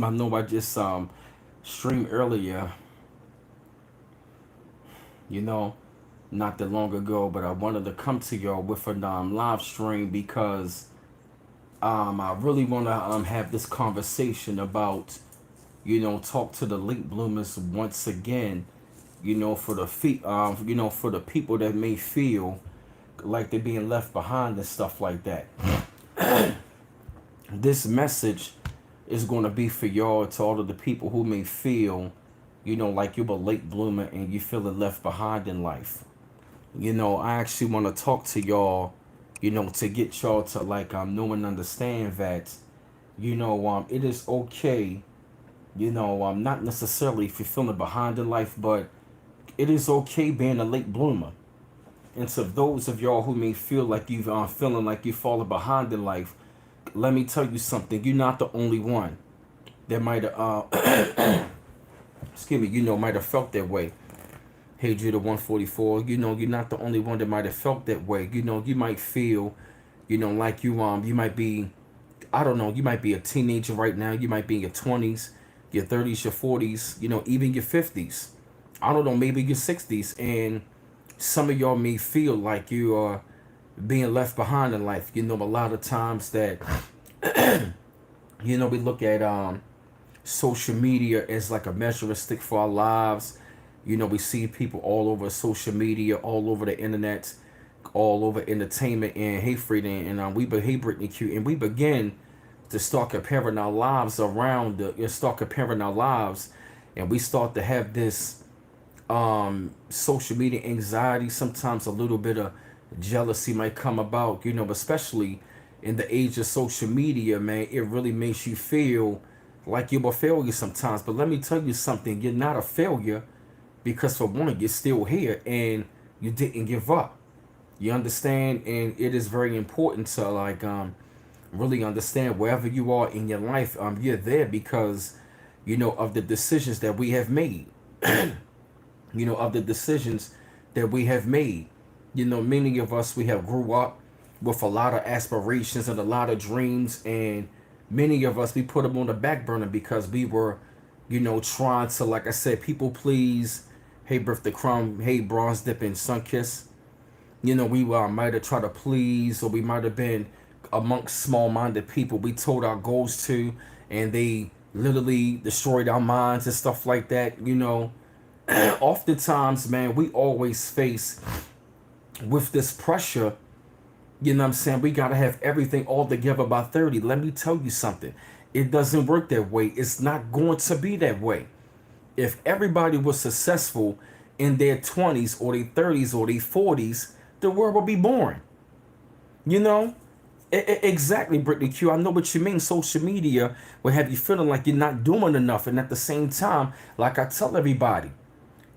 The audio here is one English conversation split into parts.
I know I just streamed earlier, you know, not that long ago, but I wanted to come to y'all with a live stream because I really want to have this conversation about, talk to the late bloomers once again, for the for the people that may feel like they're being left behind and stuff like that. This message is going to be for y'all, to all of the people who may feel, like you're a late bloomer and you feeling left behind in life. I actually want to talk to y'all, to get y'all to like know and understand that, it is okay, not necessarily if you're feeling behind in life, but it is okay being a late bloomer. And to those of y'all who may feel like you've feeling like you're falling behind in life, let me tell you something. You're not the only one that might have, excuse me, might have felt that way. Hey, Judah 144, you're not the only one that might have felt that way. You might feel, like you might be, I don't know, you might be a teenager right now. You might be in your 20s, your 30s, your 40s, even your 50s. I don't know, maybe your 60s. And some of y'all may feel like you are being left behind in life. A lot of times that, we look at social media as like a measuring stick for our lives. We see people all over social media, all over the internet, all over entertainment and hey Freedom, and hey Brittany Q, and we begin to start comparing our lives around start comparing our lives, and we start to have this social media anxiety. Sometimes a little bit of jealousy might come about, especially in the age of social media, man. It really makes you feel like you're a failure sometimes. But let me tell you something, you're not a failure, because for one, you're still here and you didn't give up. You understand? And it is very important to like really understand wherever you are in your life, you're there because of the decisions that we have made. Of the decisions that we have made. Many of us, we have grew up with a lot of aspirations and a lot of dreams, and many of us, we put them on the back burner because we were, trying to, like I said, people please. Hey, Birth the Crumb. Hey, Bronze Dip and Sunkiss. We might have tried to please, or we might have been amongst small-minded people we told our goals to, and they literally destroyed our minds and stuff like that. Oftentimes, man, we always face with this pressure. I'm saying, we got to have everything all together by 30. Let me tell you something. It doesn't work that way. It's not going to be that way. If everybody was successful in their 20s or their 30s or their 40s, the world would be boring. You know? Exactly, Brittany Q. I know what you mean. Social media will have you feeling like you're not doing enough. And at the same time, like I tell everybody,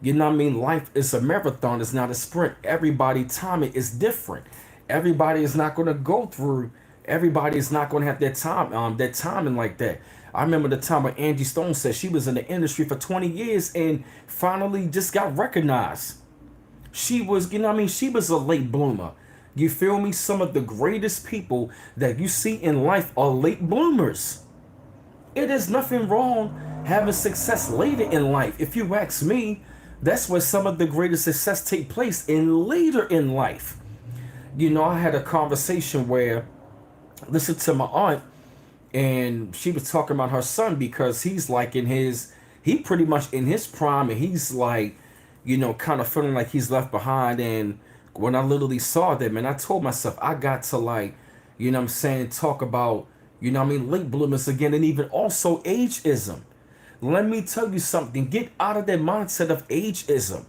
life is a marathon, it's not a sprint. Everybody timing is different. Everybody is not going to go through, everybody is not going to have that timing like that. I remember the time when Angie Stone said she was in the industry for 20 years and finally just got recognized. She was, she was a late bloomer. You feel me? Some of the greatest people that you see in life are late bloomers. It is nothing wrong having success later in life. If you ask me, that's where some of the greatest success take place in later in life. I had a conversation where I listened to my aunt, and she was talking about her son because he's like he pretty much in his prime, and he's like, kind of feeling like he's left behind. And when I literally saw them, and I told myself, I got to like, talk about, late bloomers again, and even also ageism. Let me tell you something. Get out of that mindset of ageism.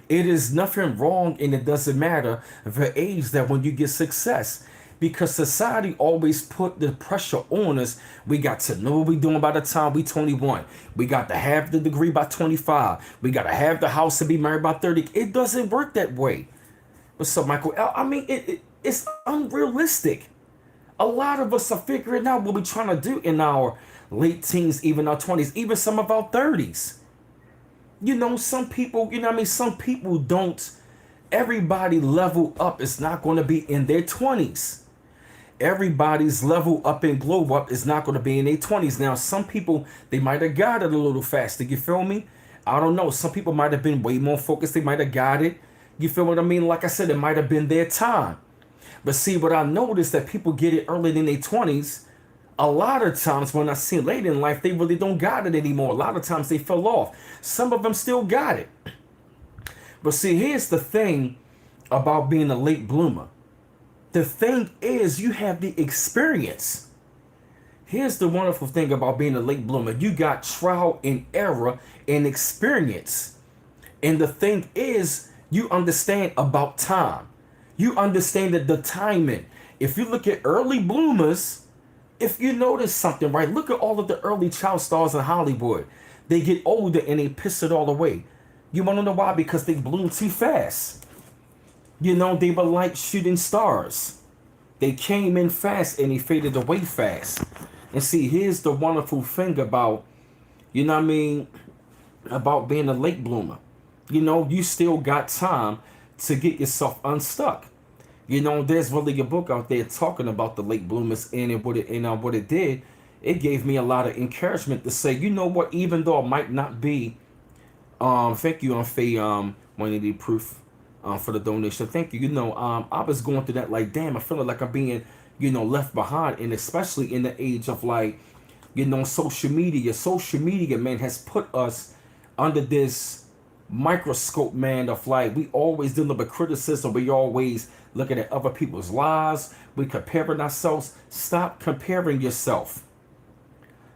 It is nothing wrong, and it doesn't matter the age that when you get success. Because society always put the pressure on us. We got to know what we're doing by the time we 21. We got to have the degree by 25. We got to have the house and be married by 30. It doesn't work that way. What's up, Michael L? It's unrealistic. A lot of us are figuring out what we're trying to do in our late teens, even our 20s, even some of our 30s. Some people, some people don't, everybody level up is not going to be in their 20s. Everybody's level up and glow up is not going to be in their 20s. Now, some people, they might have got it a little faster. You feel me? I don't know. Some people might have been way more focused. They might have got it. You feel what I mean? Like I said, it might have been their time. But see, what I noticed that people get it early in their 20s. A lot of times when I see it late in life, they really don't got it anymore. A lot of times they fell off. Some of them still got it. But see, here's the thing about being a late bloomer. The thing is, you have the experience. Here's the wonderful thing about being a late bloomer. You got trial and error and experience. And the thing is, you understand about time. You understand that the timing. If you look at early bloomers, if you notice something, right, look at all of the early child stars in Hollywood. They get older and they piss it all away. You want to know why? Because they bloom too fast. You know, they were like shooting stars. They came in fast and they faded away fast. And see, here's the wonderful thing about, you know what I mean, about being a late bloomer. You know, you still got time to get yourself unstuck. You know, there's really a book out there talking about the late bloomers and what it did. It gave me a lot of encouragement to say, you know what, even though it might not be, thank you, Faye, 180 proof, for the donation. Thank you. You know, I was going through that like, damn, I feel like I'm being, you know, left behind. And especially in the age of like, you know, social media. Social media, man, has put us under this microscope, man, of like, we always dealing with criticism. We always looking at other people's lives. We comparing ourselves. Stop comparing yourself.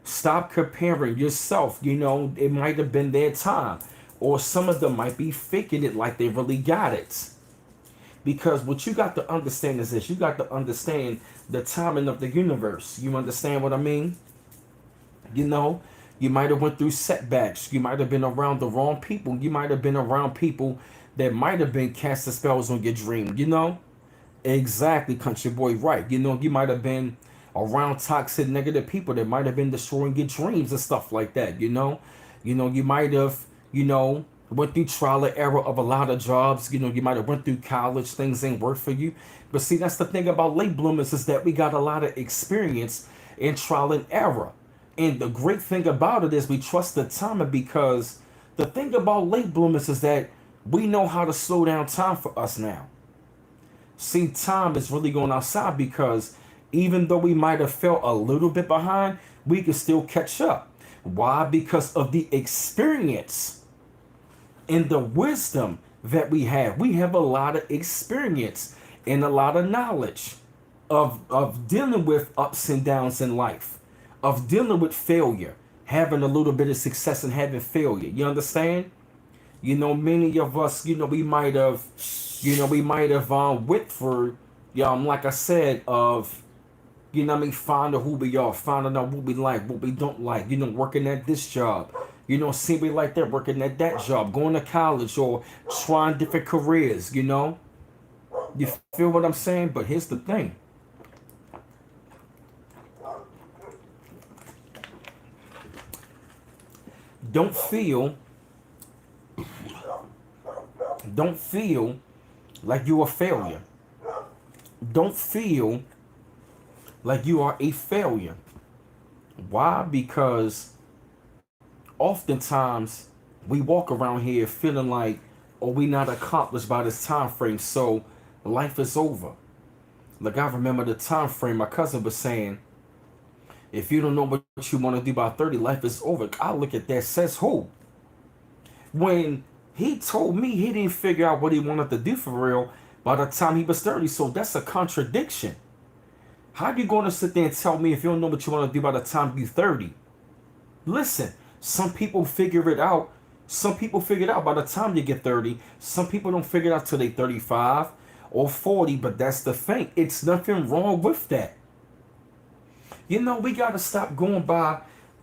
Stop comparing yourself. You know, it might have been their time. Or some of them might be faking it like they really got it. Because what you got to understand is this. You got to understand the timing of the universe. You understand what I mean? You know, you might have went through setbacks. You might have been around the wrong people. You might have been around people that might have been casting spells on your dream. You know? Exactly, country boy, right. You know, you might have been around toxic, negative people that might have been destroying your dreams and stuff like that. You know, you might have, you know, went through trial and error of a lot of jobs. You know, you might have went through college, things ain't work for you. But see, that's the thing about late bloomers is that we got a lot of experience in trial and error. And the great thing about it is we trust the timing, because the thing about late bloomers is that we know how to slow down time for us now. See, time is really going outside, because even though we might have felt a little bit behind, we can still catch up. Why? Because of the experience and the wisdom that we have. We have a lot of experience and a lot of knowledge of dealing with ups and downs in life, of dealing with failure, having a little bit of success and having failure. You understand? You know, many of us, you know, we might have went for, like I said, of, you know what I mean, finding who we are, finding out what we like, what we don't like, you know, working at this job, you know, see we like that, working at that job, going to college or trying different careers, you know. You feel what I'm saying? But here's the thing. Don't feel like you're a failure. Don't feel like you are a failure. Why? Because oftentimes we walk around here feeling like, oh, we not accomplished by this time frame, so life is over. Like, I remember the time frame my cousin was saying, if you don't know what you want to do by 30, life is over. I look at that, says who? When he told me he didn't figure out what he wanted to do for real by the time he was 30, so that's a contradiction. How are you going to sit there and tell me if you don't know what you want to do by the time you're 30? Listen, some people figure it out. Some people figure it out by the time you get 30. Some people don't figure it out till they 35 or 40, but that's the thing. It's nothing wrong with that. You know, we got to stop going by,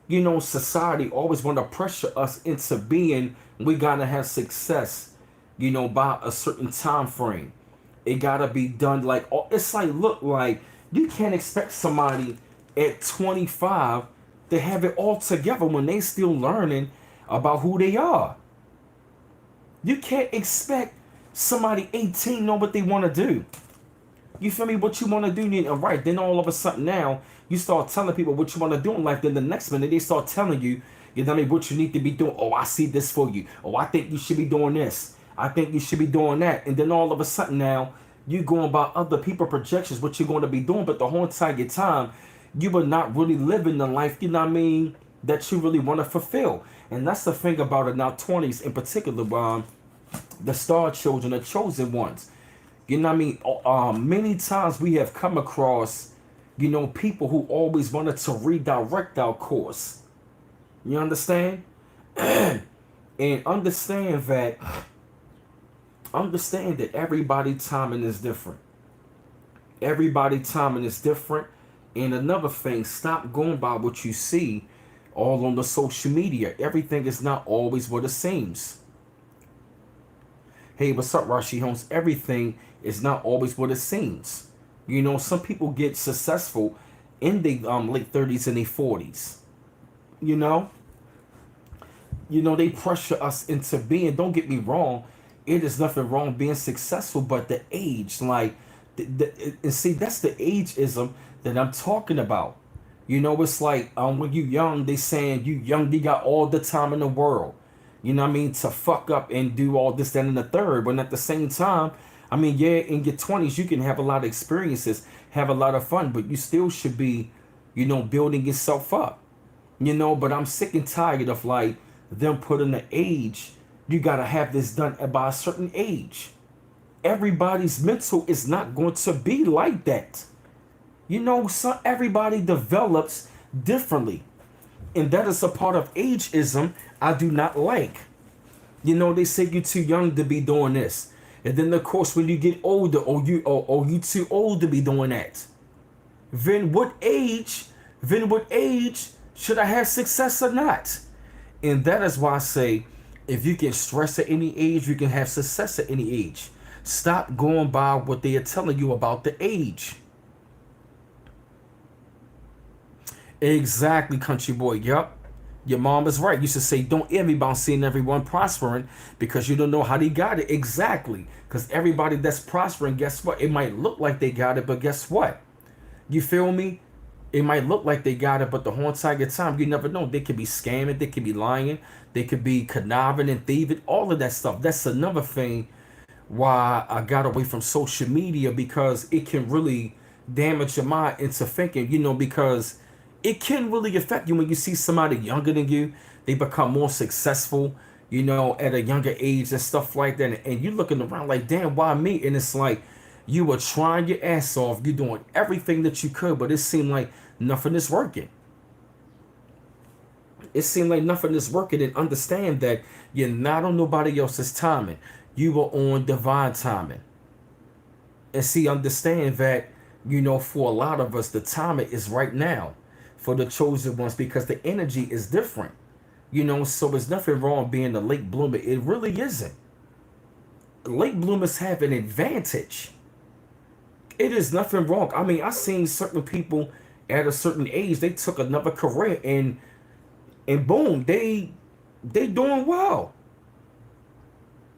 you know, society always want to pressure us into being, we got to have success, you know, by a certain time frame. It got to be done like, it's like, look, like, you can't expect somebody at 25 to have it all together when they still learning about who they are. You can't expect somebody 18 know what they want to do. You feel me? What you want to do, and right. Then all of a sudden now, you start telling people what you want to do in life. Then the next minute, they start telling you, you know what I mean, what you need to be doing. Oh, I see this for you. Oh, I think you should be doing this. I think you should be doing that. And then all of a sudden now, you going by other people projections, what you're going to be doing. But the whole entire time, you were not really living the life, you know what I mean, that you really want to fulfill. And that's the thing about it now, 20s in particular, the star children, the chosen ones. You know what I mean? Many times we have come across, you know, people who always wanted to redirect our course. You understand? And understand that everybody timing is different. Everybody timing is different. And another thing, stop going by what you see all on the social media. Everything is not always what it seems. Hey, what's up, Rashi Holmes? Everything is not always what it seems. You know, some people get successful in the late 30s and their 40s. You know, they pressure us into being. Don't get me wrong, it is nothing wrong being successful, but the age, like, and see, that's the ageism that I'm talking about. You know, it's like when you young, they saying you young, you got all the time in the world. You know what I mean? To fuck up and do all this, that, and the third. But at the same time, I mean, yeah, in your 20s, you can have a lot of experiences, have a lot of fun, but you still should be, you know, building yourself up. You know, but I'm sick and tired of like them putting the age. You got to have this done by a certain age. Everybody's mental is not going to be like that. You know, everybody develops differently. And that is a part of ageism I do not like. You know, they say you're too young to be doing this. And then of course when you get older, you too old to be doing that. Then what age should I have success or not? And that is why I say if you can stress at any age, you can have success at any age. Stop going by what they are telling you about the age. Exactly, country boy. Yup. Your mom is right. You should say, don't envy about seeing everyone prospering because you don't know how they got it. Exactly. Because everybody that's prospering, guess what? It might look like they got it, but guess what? You feel me? It might look like they got it, but the whole entire time, you never know. They could be scamming. They could be lying. They could be conniving and thieving. All of that stuff. That's another thing why I got away from social media, because it can really damage your mind into thinking, you know, because it can really affect you when you see somebody younger than you. They become more successful, you know, at a younger age and stuff like that. And you're looking around like, damn, why me? And it's like you were trying your ass off. You're doing everything that you could, but it seemed like nothing is working. It seemed like nothing is working. And understand that you're not on nobody else's timing. You were on divine timing. And see, understand that, you know, for a lot of us, the timing is right now for the chosen ones because the energy is different. You know, so there's nothing wrong being a late bloomer. It really isn't. Late bloomers have an advantage. It is nothing wrong. I mean, I've seen certain people at a certain age, they took another career and boom, they doing well.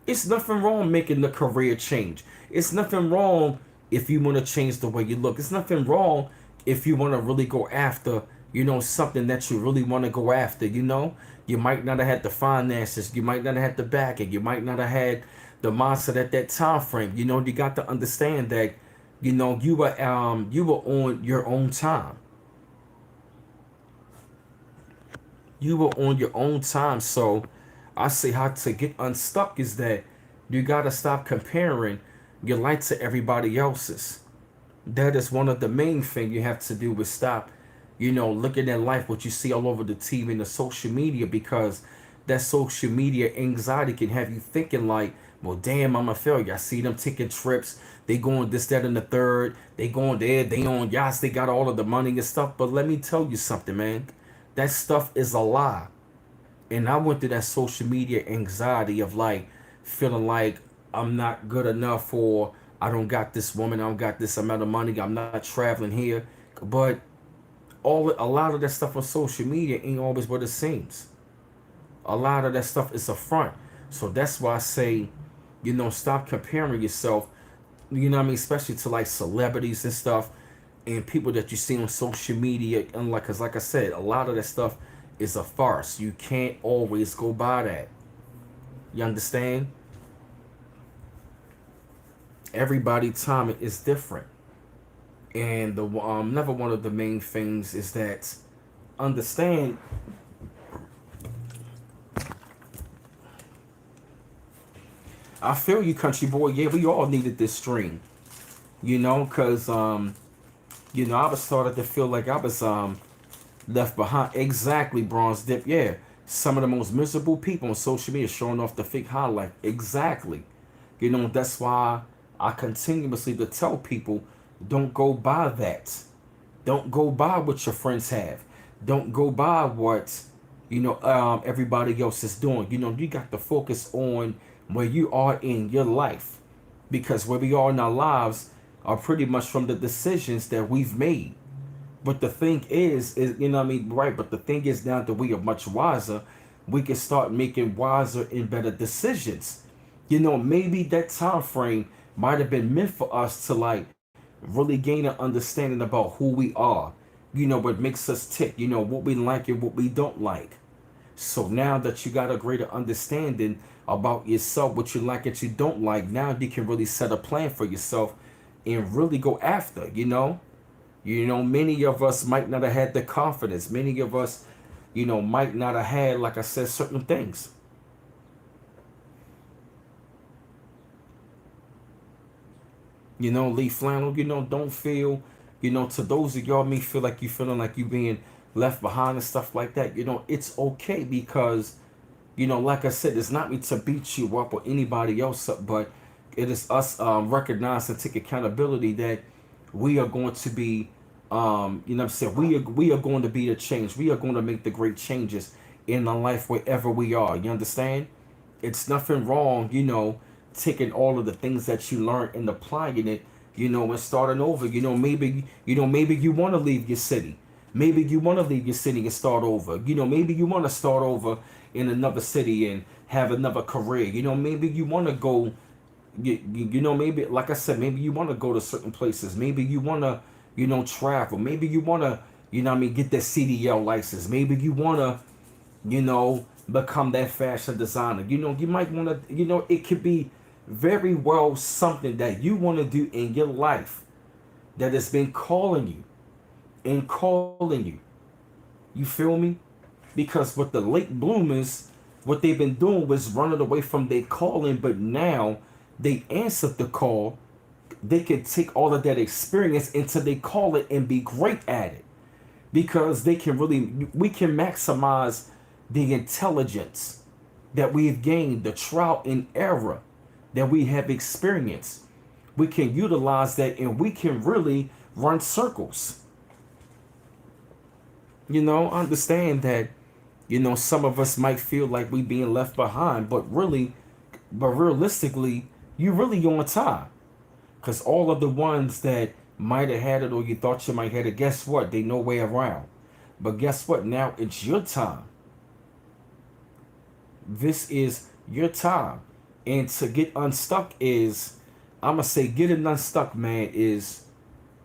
It's nothing wrong making the career change. It's nothing wrong if you want to change the way you look. It's nothing wrong if you want to really go after, you know, something that you really want to go after. You know, you might not have had the finances, you might not have had the backing, you might not have had the mindset at that time frame. You know, you got to understand that, you know, you were on your own time. You were on your own time. So I say how to get unstuck is that you got to stop comparing your life to everybody else's. That is one of the main things you have to do is stop, you know, looking at life, what you see all over the TV and the social media, because that social media anxiety can have you thinking like, well, damn, I'm a failure. I see them taking trips. They going this, that, and the third. They going there. They on yachts. They got all of the money and stuff. But let me tell you something, man. That stuff is a lie. And I went through that social media anxiety of like feeling like I'm not good enough, or I don't got this woman, I don't got this amount of money, I'm not traveling here. But a lot of that stuff on social media ain't always what it seems. A lot of that stuff is a front. So that's why I say, you know, stop comparing yourself You know what I mean? Especially to like celebrities and stuff, and people that you see on social media. And like, cause like I said, a lot of that stuff is a farce. You can't always go by that. You understand? Everybody time is different, and the another one of the main things is that understand. I feel you, country boy. Yeah, we all needed this stream. You know, cause I was started to feel like I was left behind. Exactly, Bronze Dip. Yeah, some of the most miserable people on social media showing off the fake highlight. Exactly. That's why I continuously to tell people, don't go by that. Don't go by what your friends have. Don't go by what everybody else is doing. You got to focus on where you are in your life, because where we are in our lives are pretty much from the decisions that we've made. But the thing is right? But the thing is, now that we are much wiser, we can start making wiser and better decisions. Maybe that time frame might have been meant for us to like really gain an understanding about who we are. What makes us tick. What we like and what we don't like. So now that you got a greater understanding about yourself, what you like and you don't like, now you can really set a plan for yourself and really go after. Many of us might not have had the confidence. Many of us, might not have had, like I said, certain things. Lee Flannel, don't feel, to those of y'all may feel like you feeling like you being left behind and stuff like that. It's okay, because, like I said, it's not me to beat you up or anybody else up, but it is us recognize and take accountability that we are going to be, what I'm saying, we are going to be the change. We are going to make the great changes in our life wherever we are. You understand? It's nothing wrong, taking all of the things that you learned and applying it, and starting over. Maybe you want to leave your city. Maybe you want to leave your city and start over. Maybe you want to start over in another city and have another career. Maybe you want to go, maybe, like I said, maybe you want to go to certain places. Maybe you want to, travel. Maybe you want to, get that CDL license. Maybe you want to, become that fashion designer. You might want to, it could be very well something that you want to do in your life that has been calling you and calling you. You feel me? Because what the late bloomers, what they've been doing was running away from their calling, but now they answered the call. They can take all of that experience into they call it and be great at it, because we can maximize the intelligence that we've gained, the trial and error that we have experienced. We can utilize that and we can really run circles. Understand that, some of us might feel like we being left behind, but realistically, you really on time. Because all of the ones that might have had it or you thought you might have it, guess what? They no way around. But guess what? Now it's your time. This is your time. And to get unstuck is, I'm going to say getting unstuck, man, is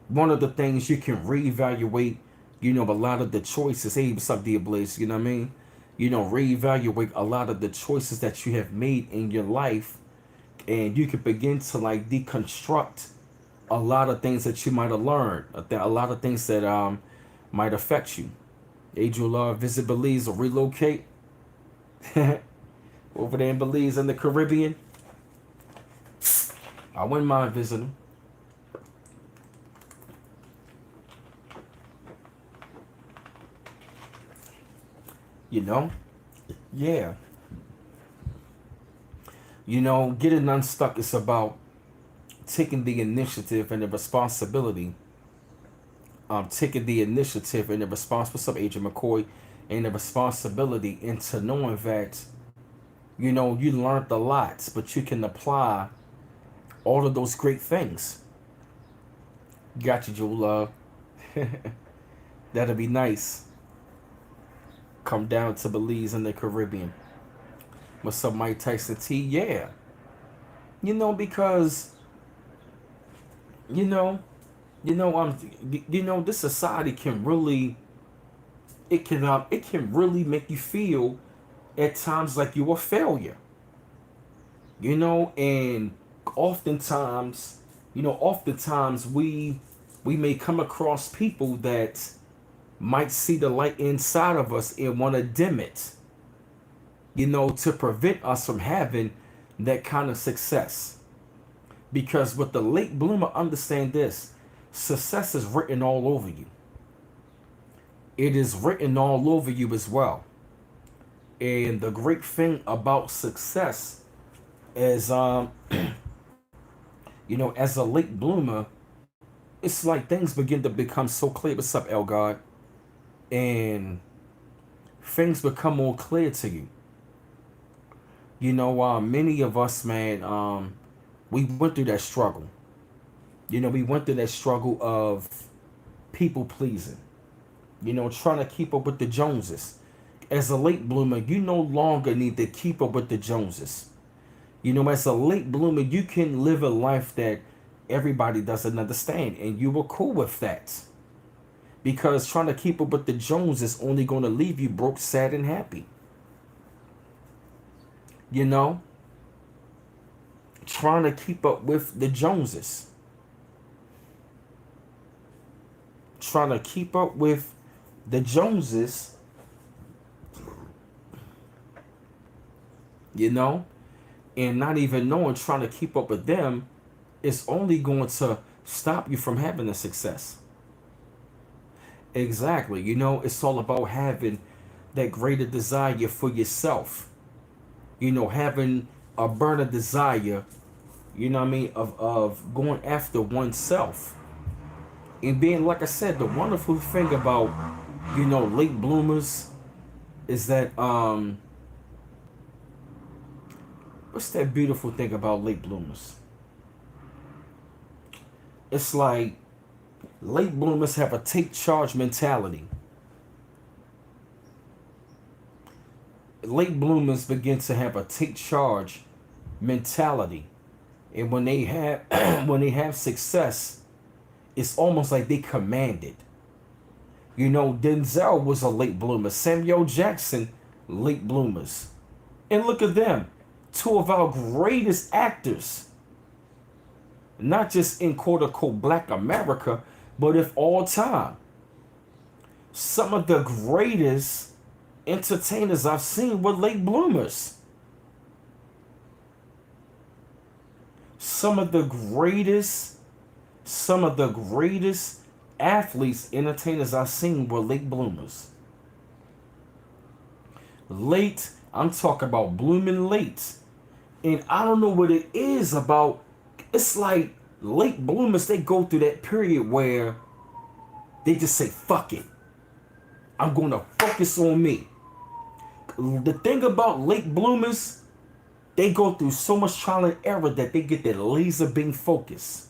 one of the things you can reevaluate, a lot of the choices. Hey, what's up, dear Blaze? You know what I mean? Reevaluate a lot of the choices that you have made in your life. And you can begin to like deconstruct a lot of things that you might have learned. A lot of things that might affect you. Adriel Love, visit Belize or relocate. Over there in Belize in the Caribbean. I wouldn't mind visiting. Yeah. Getting unstuck is about taking the initiative and the responsibility. Taking the initiative and the response. What's up, Agent McCoy? And the responsibility into knowing that, you learned a lot, but you can apply all of those great things. Got you, Jewel Love. That'll be nice. Come down to Belize in the Caribbean. What's up, Mike Tyson T? Yeah. Because You know, this society can really, it can really make you feel at times like you're a failure. And oftentimes, oftentimes we may come across people that might see the light inside of us and want to dim it, to prevent us from having that kind of success. Because with the late bloomer, understand this: success is written all over you. It is written all over you as well. And the great thing about success is, as a late bloomer, it's like things begin to become so clear. What's up, El God? And things become more clear to you. Many of us, man, we went through that struggle. We went through that struggle of people pleasing, trying to keep up with the Joneses. As a late bloomer, you no longer need to keep up with the Joneses. As a late bloomer, you can live a life that everybody doesn't understand, and you were cool with that. Because trying to keep up with the Joneses is only going to leave you broke, sad, and happy. You know, trying to keep up with the Joneses, trying to keep up with the Joneses, you know, and not even knowing trying to keep up with them is only going to stop you from having a success. Exactly. It's all about having that greater desire for yourself. Having a burning desire, of going after oneself. And being, like I said, the wonderful thing about, late bloomers is that, what's that beautiful thing about late bloomers? It's like late bloomers have a take charge mentality. Late bloomers begin to have a take charge mentality. And when they have when they have success, it's almost like they command it. Denzel was a late bloomer. Samuel Jackson, late bloomers. And look at them, two of our greatest actors, not just in quote unquote black America, but of all time. Some of the greatest entertainers I've seen were late bloomers. Some of the greatest, some of the greatest athletes, entertainers I've seen were late bloomers. Late, I'm talking about blooming late. And I don't know what it is about. It's like late bloomers, they go through that period where they just say, fuck it. I'm going to focus on me. The thing about late bloomers, they go through so much trial and error that they get that laser beam focus.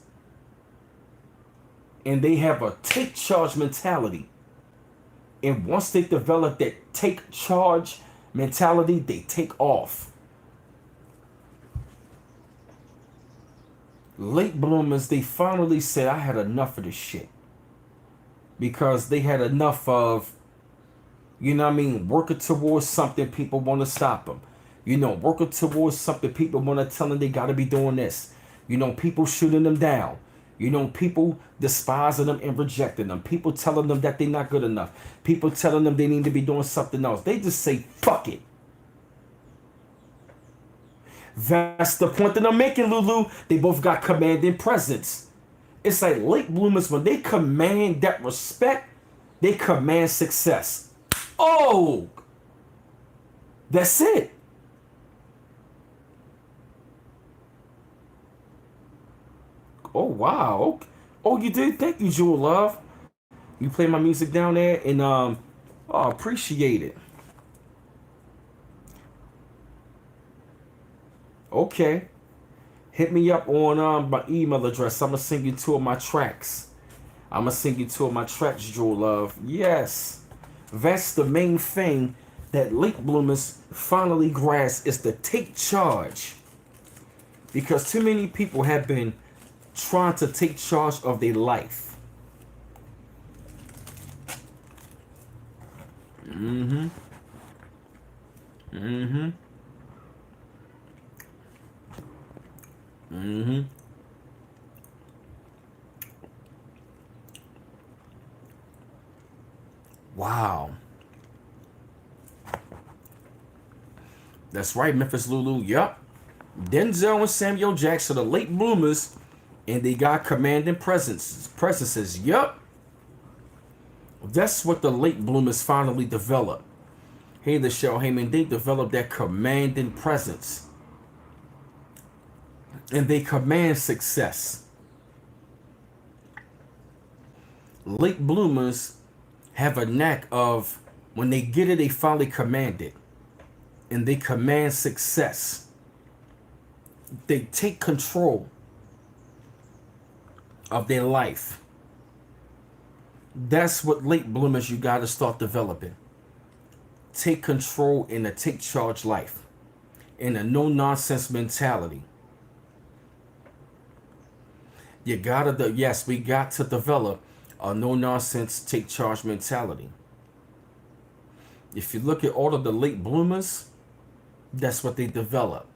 And they have a take charge mentality. And once they develop that take charge mentality, they take off. Late bloomers, they finally said, I had enough of this shit. Because they had enough of, working towards something, people want to stop them. Working towards something, people want to tell them they got to be doing this. People shooting them down. People despising them and rejecting them. People telling them that they're not good enough. People telling them they need to be doing something else. They just say, fuck it. That's the point that I'm making, Lulu. They both got commanding presence. It's like late bloomers, when they command that respect, they command success. Oh, that's it. Oh, wow. Oh, you did? Thank you, Jewel Love. You play my music down there, and appreciate it. Okay. Hit me up on my email address. I'm gonna send you two of my tracks. I'm gonna send you two of my tracks, Jewel Love. Yes. That's the main thing that late bloomers finally grasp, is to take charge. Because too many people have been trying to take charge of their life. Mm-hmm. Mm-hmm. Mm-hmm. Wow. That's right, Memphis Lulu. Yup. Denzel and Samuel Jackson, the late bloomers, and they got commanding presences. Yup. That's what the late bloomers finally developed. Hey, the show Heyman, they developed that commanding presence. And they command success. Late bloomers have a knack of, when they get it, they finally command it. And they command success. They take control of their life. That's what late bloomers you got to start developing. Take control in a take charge life, in a no nonsense mentality. You gotta, yes, we got to develop a no nonsense take charge mentality. If you look at all of the late bloomers, that's what they develop.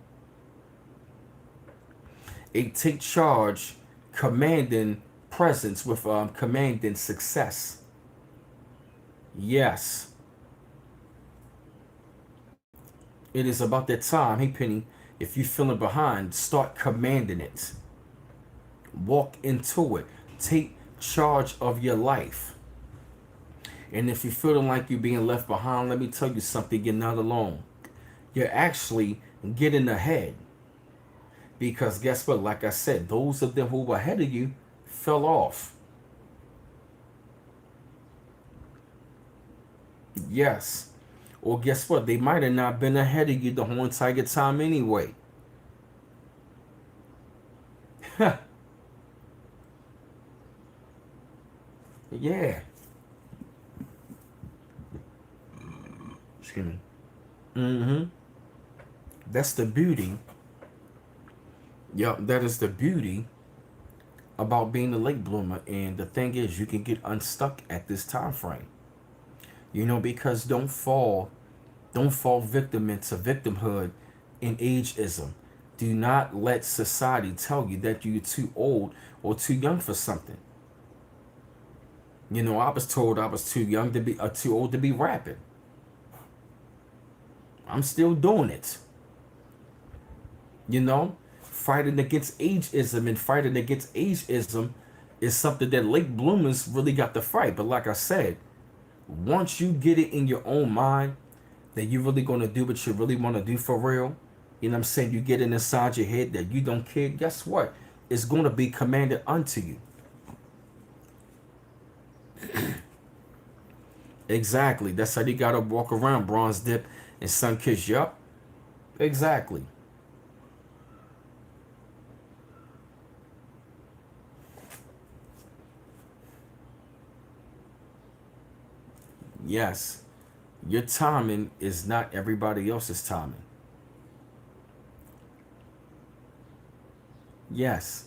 A take charge, commanding presence with commanding success. Yes. It is about that time. Hey, Penny, if you're feeling behind, start commanding it. Walk into it. Take charge of your life. And if you're feeling like you're being left behind, let me tell you something. You're not alone. You're actually getting ahead. Because guess what? Like I said, those of them who were ahead of you fell off. Yes. Or guess what? They might have not been ahead of you the whole entire time anyway. Yeah. Excuse me. Mm-hmm. That's the beauty. Yep, that is the beauty about being a late bloomer. And the thing is, you can get unstuck at this time frame. You know, because don't fall victim into victimhood in ageism. Do not let society tell you that you're too old or too young for something. You know, I was told I was too young to be, too old to be rapping. I'm still doing it. You know, fighting against ageism and fighting against ageism is something that late bloomers really got to fight. But like I said, once you get it in your own mind that you're really going to do what you really want to do for real, you know what I'm saying? You get it inside your head that you don't care. Guess what? It's going to be commanded unto you. Exactly. That's how you got to walk around, Bronze Dip and Sun Kiss. Yup. Exactly. Yes. Your timing is not everybody else's timing. Yes.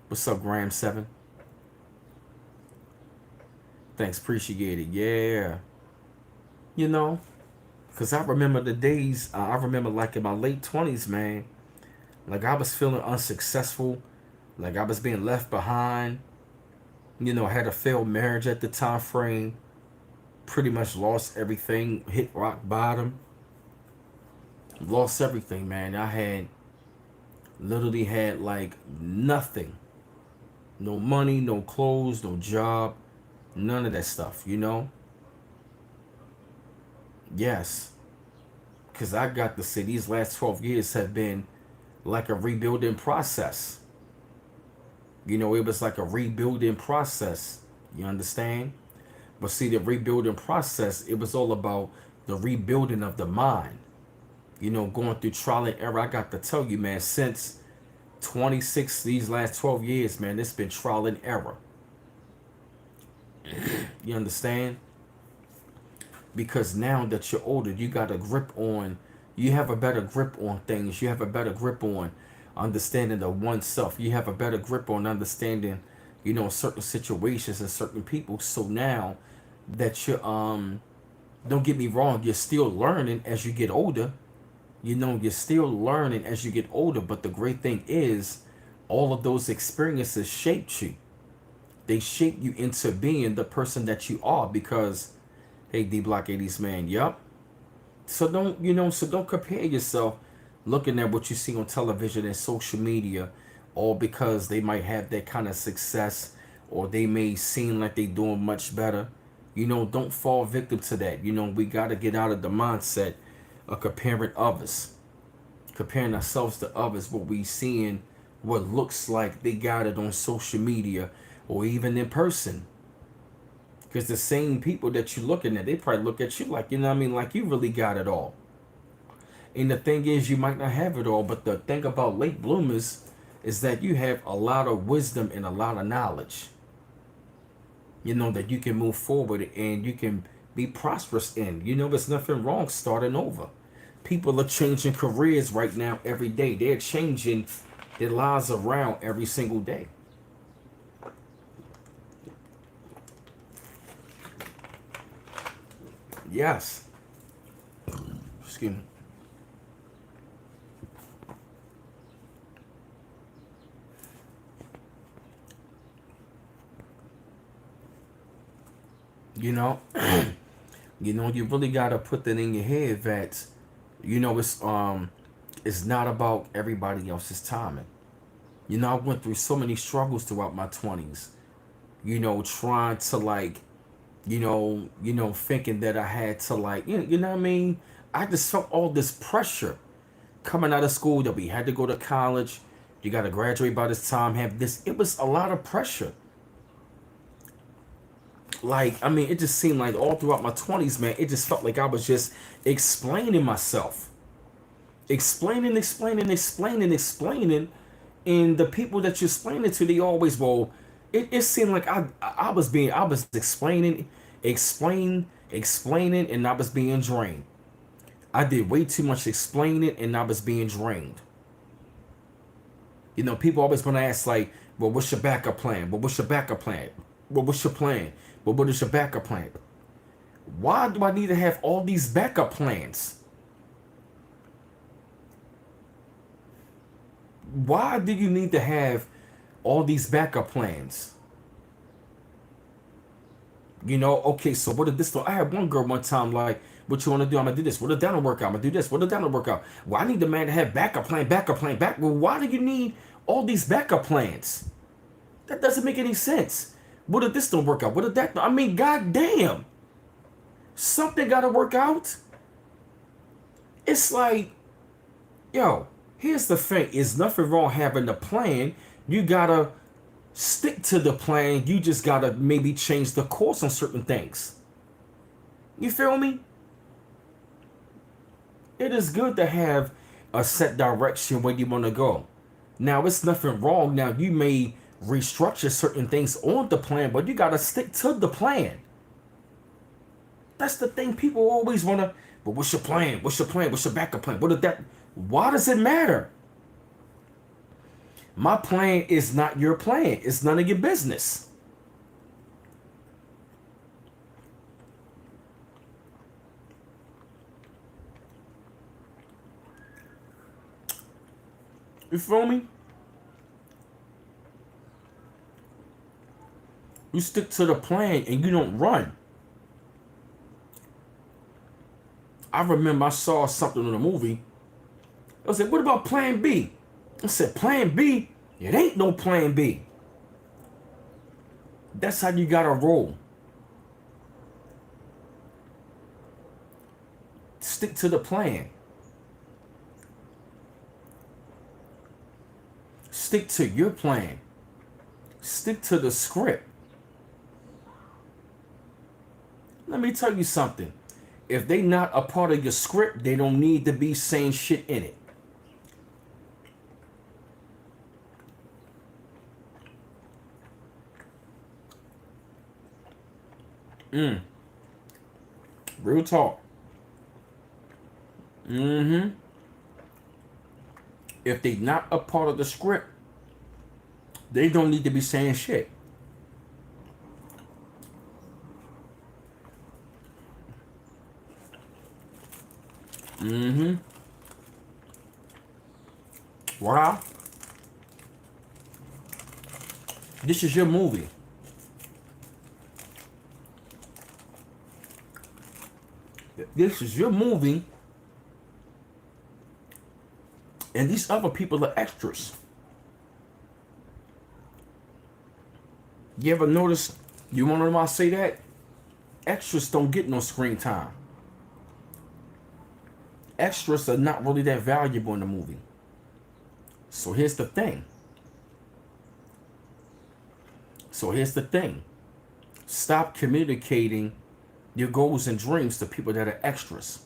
What's up, Graham 7? Thanks, appreciate it. Yeah. You know, because I remember the days, I remember like in my late 20s, man, like I was feeling unsuccessful, like I was being left behind. You know, I had a failed marriage at the time frame, pretty much lost everything, hit rock bottom, lost everything, man. I had literally had like nothing. No money, no clothes, no job, none of that stuff, you know? Yes. Because I got to say, these last 12 years have been like a rebuilding process. You know, it was like a rebuilding process. You understand? But see, the rebuilding process, it was all about the rebuilding of the mind. You know, going through trial and error. I got to tell you, man, since 26, these last 12 years, man, it's been trial and error. You understand? Because now that you're older, you got a grip on, you have a better grip on things. You have a better grip on understanding of oneself. You have a better grip on understanding, certain situations and certain people. So now that you're don't get me wrong, you're still learning as you get older. You're still learning as you get older, but the great thing is all of those experiences shaped you. They shape you into being the person that you are because hey, D Block 80s man, yup. So don't compare yourself looking at what you see on television and social media, all because they might have that kind of success or they may seem like they doing much better. Don't fall victim to that. We gotta get out of the mindset of comparing ourselves to others, what we seeing, what looks like they got it on social media or even in person. Because the same people that you're looking at, they probably look at you like, like you really got it all. And the thing is, you might not have it all, but the thing about late bloomers is that you have a lot of wisdom and a lot of knowledge, that you can move forward and you can be prosperous in. There's nothing wrong starting over. People are changing careers right now every day. They're changing their lives around every single day. Yes. Excuse me. You know, you really gotta put that in your head that, it's not about everybody else's timing. I went through so many struggles throughout my 20s. Trying to like, thinking that I had to like, you know what I mean? I just felt all this pressure coming out of school that we had to go to college. You got to graduate by this time. Have this. It was a lot of pressure. Like, I mean, it just seemed like all throughout my 20s, man, it just felt like I was just explaining myself. Explaining. And the people that you explain it to, they always, well, it seemed like I was explaining, and I was being drained. I did way too much explaining, and I was being drained. People always want to ask, like, well, what's your backup plan? Well, what's your backup plan? Well, what's your plan? Well, what is your backup plan? Why do I need to have all these backup plans? Why do you need to have all these backup plans? Okay, so what did this do? I had one girl one time like, what you want to do? I'm gonna do this. What if that don't work out? I'm gonna do this. What if that don't work out? Well, I need the man to have backup plan, backup plan, back. Well, why do you need all these backup plans? That doesn't make any sense. What if this don't work out? What if that? I mean, goddamn, something gotta work out. It's like, yo, here's the thing: is nothing wrong having a plan. You gotta stick to the plan. You just gotta maybe change the course on certain things. You feel me? It is good to have a set direction where you want to go. Now, it's nothing wrong. Now, you may restructure certain things on the plan, but you gotta stick to the plan. That's the thing. People always wanna, but what's your plan? What's your plan? What's your backup plan? What is that? Why does it matter? My plan is not your plan. It's none of your business. You feel me? You stick to the plan and you don't run. I remember I saw something in a movie. I said, what about plan B? I said, plan B? It ain't no plan B. That's how you gotta roll. Stick to the plan. Stick to your plan. Stick to the script. Let me tell you something. If they not a part of your script, they don't need to be saying shit in it. Real talk. If they not a part of the script, they don't need to be saying shit. Mm-hmm. Wow. This is your movie. This is your movie, and these other people are extras. You ever notice? You want to know why I say that? Extras don't get no screen time. Extras are not really that valuable in the movie. So here's the thing. So here's the thing. Stop communicating your goals and dreams to people that are extras.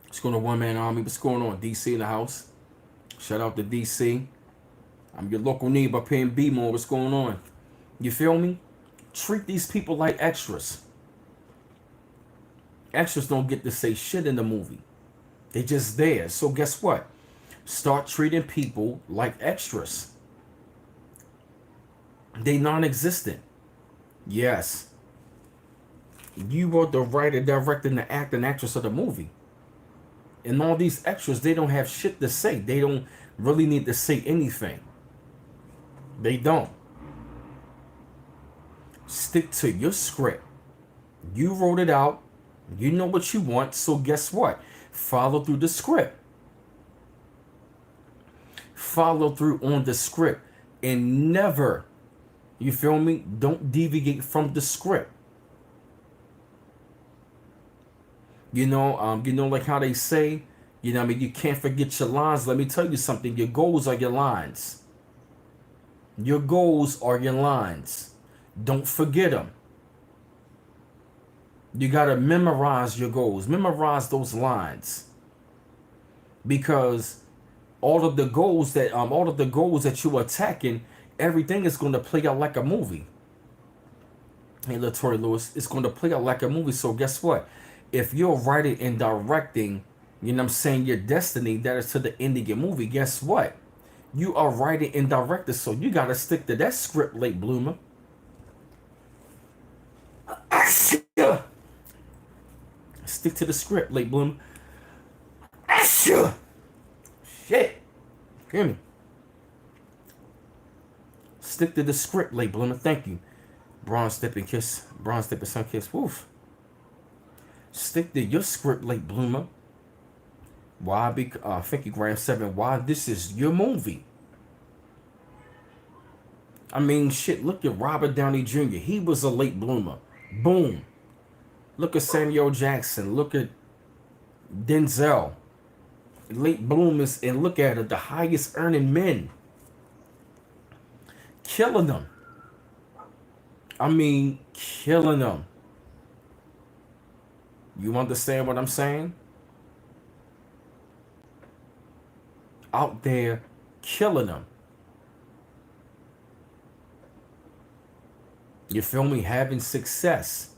What's going on, One Man Army? What's going on? DC in the house. Shout out to DC. I'm your local neighbor up here in B-More. What's going on? You feel me? Treat these people like extras. Extras don't get to say shit in the movie. They're just there. So guess what? Start treating people like extras. They non-existent. Yes. You are the writer, director, and the actor and actress of the movie. And all these extras, they don't have shit to say. They don't really need to say anything. They don't. Stick to your script. You wrote it out. You know what you want. So guess what? Follow through the script. Follow through on the script. And never, you feel me? Don't deviate from the script. You know, like how they say, you can't forget your lines. Let me tell you something. Your goals are your lines. Your goals are your lines. Don't forget them. You got to memorize your goals. Memorize those lines. Because all of the goals that you're attacking, everything is going to play out like a movie. Hey, Latoya Lewis, it's going to play out like a movie. So guess what? If you're writing and directing, your destiny that is to the end of your movie, guess what? You are writing and directing, so you got to stick to that script, late bloomer. Stick to the script, late bloomer. Shit. Hear me. Stick to the script, late bloomer. Thank you. Bronze Dipping Kiss. Bronze Dipping Sun Kiss. Woof. Stick to your script, late bloomer. Why? Thank you, Graham 7. Why? This is your movie. I mean, shit, look at Robert Downey Jr. He was a late bloomer. Boom. Look at Samuel Jackson. Look at Denzel. Late bloomers, and look at it, the highest earning men. Killing them. I mean, killing them. You understand what I'm saying? Out there killing them. You feel me? Having success.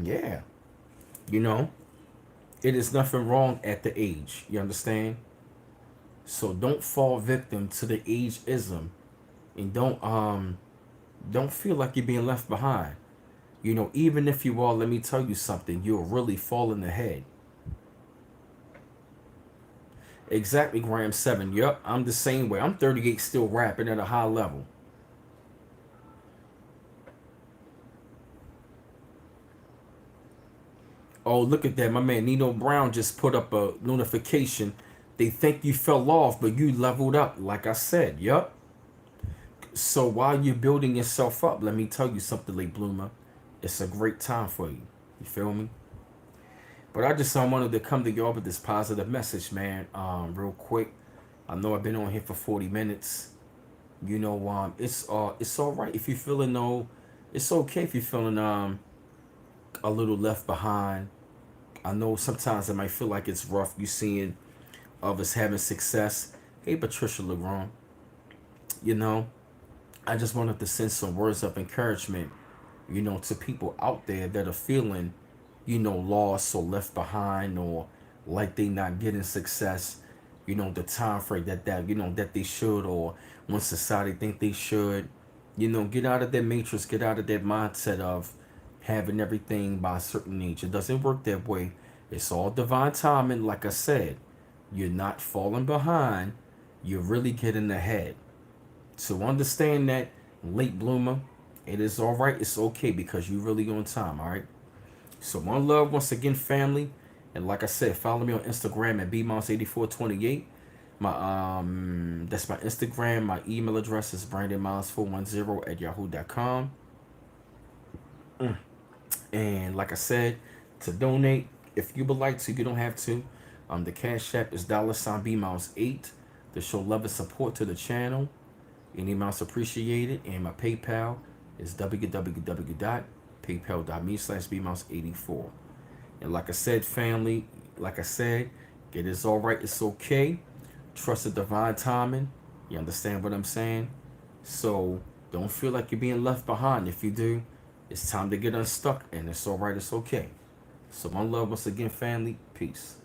Yeah. It is nothing wrong at the age. You understand? So don't fall victim to the ageism, and don't feel like you're being left behind. Even if you are, let me tell you something, you're really falling ahead. Exactly, Graham 7. Yup, I'm the same way. I'm 38 still rapping at a high level. Oh, look at that. My man Nino Brown just put up a notification. They think you fell off, but you leveled up, like I said. Yup. So while you're building yourself up, let me tell you something, late bloomer. It's a great time for you. You feel me? But I just wanted to come to y'all with this positive message, man. Real quick. I know I've been on here for 40 minutes. It's all right if you're feeling it's okay if you're feeling a little left behind. I know sometimes it might feel like it's rough. You seeing others having success. Hey, Patricia LeGrand. I just wanted to send some words of encouragement to people out there that are feeling, lost or left behind, or like they not getting success, the time frame that they should, or when society think they should. Get out of that matrix, get out of that mindset of having everything by a certain age. It doesn't work that way. It's all divine timing. Like I said, you're not falling behind, you're really getting ahead. So understand that, late bloomer, it is all right. It's okay because you really on time. All right. So one love once again, family, and like I said, follow me on Instagram at bmiles8428. My that's my Instagram. My email address is brandonmiles410 at yahoo.com. And like I said, to donate, if you would like to, you don't have to. The Cash App is $B Miles 8 to show love and support to the channel. Any amounts appreciated. And my PayPal is www.paypal.me/B Miles 84. And like I said, family, like I said, it is all right. It's okay. Trust the divine timing. You understand what I'm saying? So don't feel like you're being left behind. If you do, it's time to get unstuck, and it's all right. It's okay. So one love once again, family. Peace.